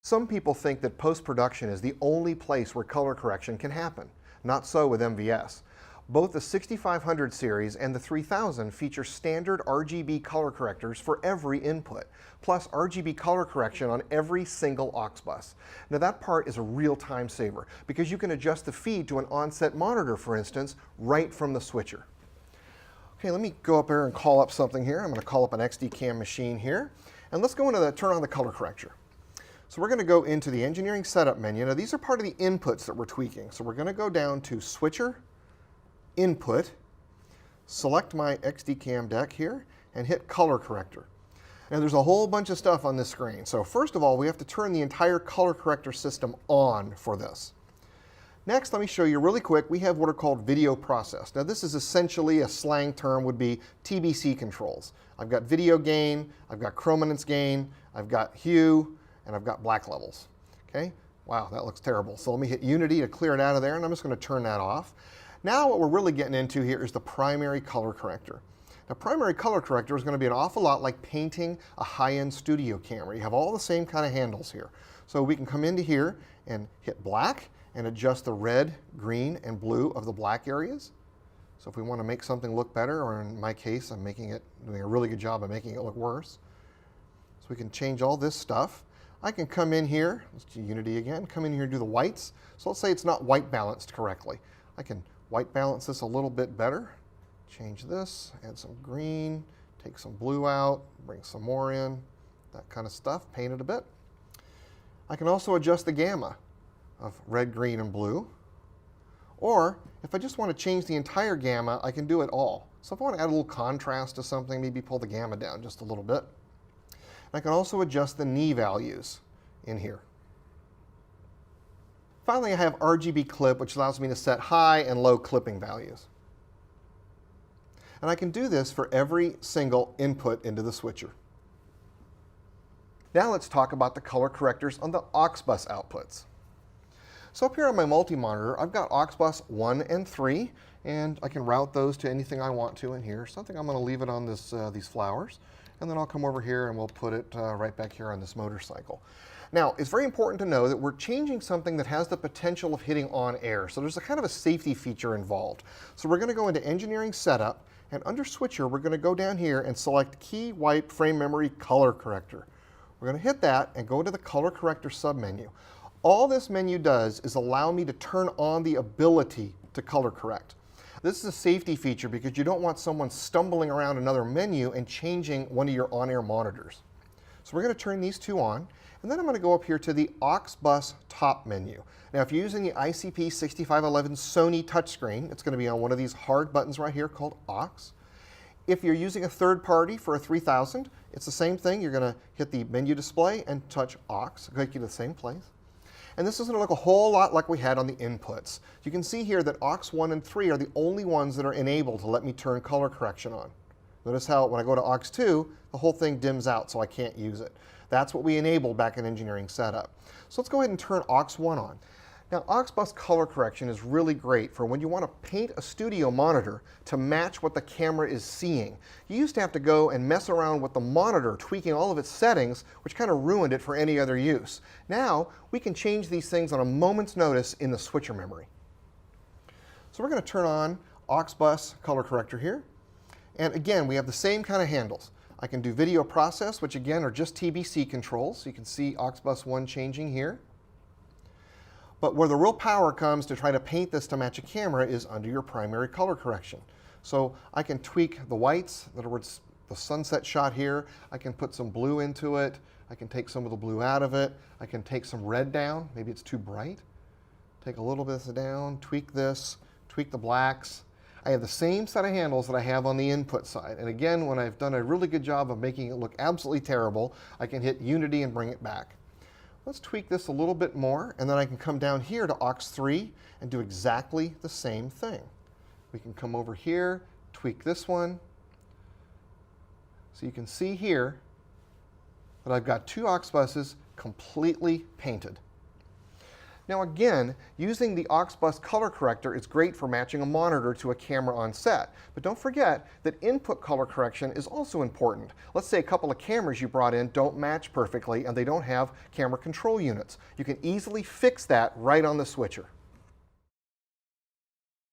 Some people think that post-production is the only place where color correction can happen. Not so with MVS. Both the 6500 series and the 3000 feature standard RGB color correctors for every input, plus RGB color correction on every single aux bus. Now that part is a real time saver because you can adjust the feed to an on-set monitor, for instance, right from the switcher. Okay, let me go up here and call up something here. I'm going to call up an XDCam machine here, and let's go into the turn on the color corrector. So we're going to go into the engineering setup menu. Now these are part of the inputs that we're tweaking. So we're going to go down to switcher, input, select my XDCam deck here, and hit color corrector. Now there's a whole bunch of stuff on this screen. So first of all, we have to turn the entire color corrector system on for this. Next, let me show you really quick, we have what are called video process. Now this is essentially a slang term, would be TBC controls. I've got video gain, I've got chrominance gain, I've got hue, and I've got black levels. Okay, wow, that looks terrible. So let me hit Unity to clear it out of there, and I'm just going to turn that off. Now what we're really getting into here is the primary color corrector. Now primary color corrector is going to be an awful lot like painting a high-end studio camera. You have all the same kind of handles here. So we can come into here and hit black and adjust the red, green, and blue of the black areas. So if we want to make something look better, or in my case, I'm doing a really good job of making it look worse. So we can change all this stuff. I can come in here, let's do Unity again, come in here and do the whites. So let's say it's not white balanced correctly. I can white balance this a little bit better. Change this, add some green, take some blue out, bring some more in, that kind of stuff, paint it a bit. I can also adjust the gamma of red, green, and blue. Or if I just want to change the entire gamma, I can do it all. So if I want to add a little contrast to something, maybe pull the gamma down just a little bit. I can also adjust the knee values in here. Finally, I have RGB clip, which allows me to set high and low clipping values. And I can do this for every single input into the switcher. Now let's talk about the color correctors on the aux bus outputs. So up here on my multi-monitor, I've got aux bus 1 and 3, and I can route those to anything I want to in here. So I think I'm going to leave it on this, these flowers. And then I'll come over here and we'll put it right back here on this motorcycle. Now, it's very important to know that we're changing something that has the potential of hitting on air. So there's a kind of a safety feature involved. So we're going to go into engineering setup, and under switcher, we're going to go down here and select key wipe frame memory color corrector. We're going to hit that and go to the color corrector submenu. All this menu does is allow me to turn on the ability to color correct. This is a safety feature because you don't want someone stumbling around another menu and changing one of your on-air monitors. So we're going to turn these two on, and then I'm going to go up here to the aux bus top menu. Now if you're using the ICP 6511 Sony touchscreen, it's going to be on one of these hard buttons right here called aux. If you're using a third party for a 3000, it's the same thing. You're going to hit the menu display and touch aux, take you to the same place. And this is going to look a whole lot like we had on the inputs. You can see here that aux 1 and 3 are the only ones that are enabled to let me turn color correction on. Notice how when I go to aux 2, the whole thing dims out so I can't use it. That's what we enabled back in engineering setup. So let's go ahead and turn aux 1 on. Now aux bus color correction is really great for when you want to paint a studio monitor to match what the camera is seeing. You used to have to go and mess around with the monitor, tweaking all of its settings, which kind of ruined it for any other use. Now we can change these things on a moment's notice in the switcher memory. So we're going to turn on aux bus color corrector here. And again, we have the same kind of handles. I can do video process, which again are just TBC controls. So you can see aux bus 1 changing here. But where the real power comes to try to paint this to match a camera is under your primary color correction. So I can tweak the whites, in other words, the sunset shot here. I can put some blue into it. I can take some of the blue out of it. I can take some red down. Maybe it's too bright. Take a little bit of this down, tweak this, tweak the blacks. I have the same set of handles that I have on the input side. And again, when I've done a really good job of making it look absolutely terrible, I can hit Unity and bring it back. Let's tweak this a little bit more, and then I can come down here to aux 3 and do exactly the same thing. We can come over here, tweak this one. So you can see here that I've got two aux buses completely painted. Now again, using the aux bus color corrector is great for matching a monitor to a camera on set. But don't forget that input color correction is also important. Let's say a couple of cameras you brought in don't match perfectly and they don't have camera control units. You can easily fix that right on the switcher.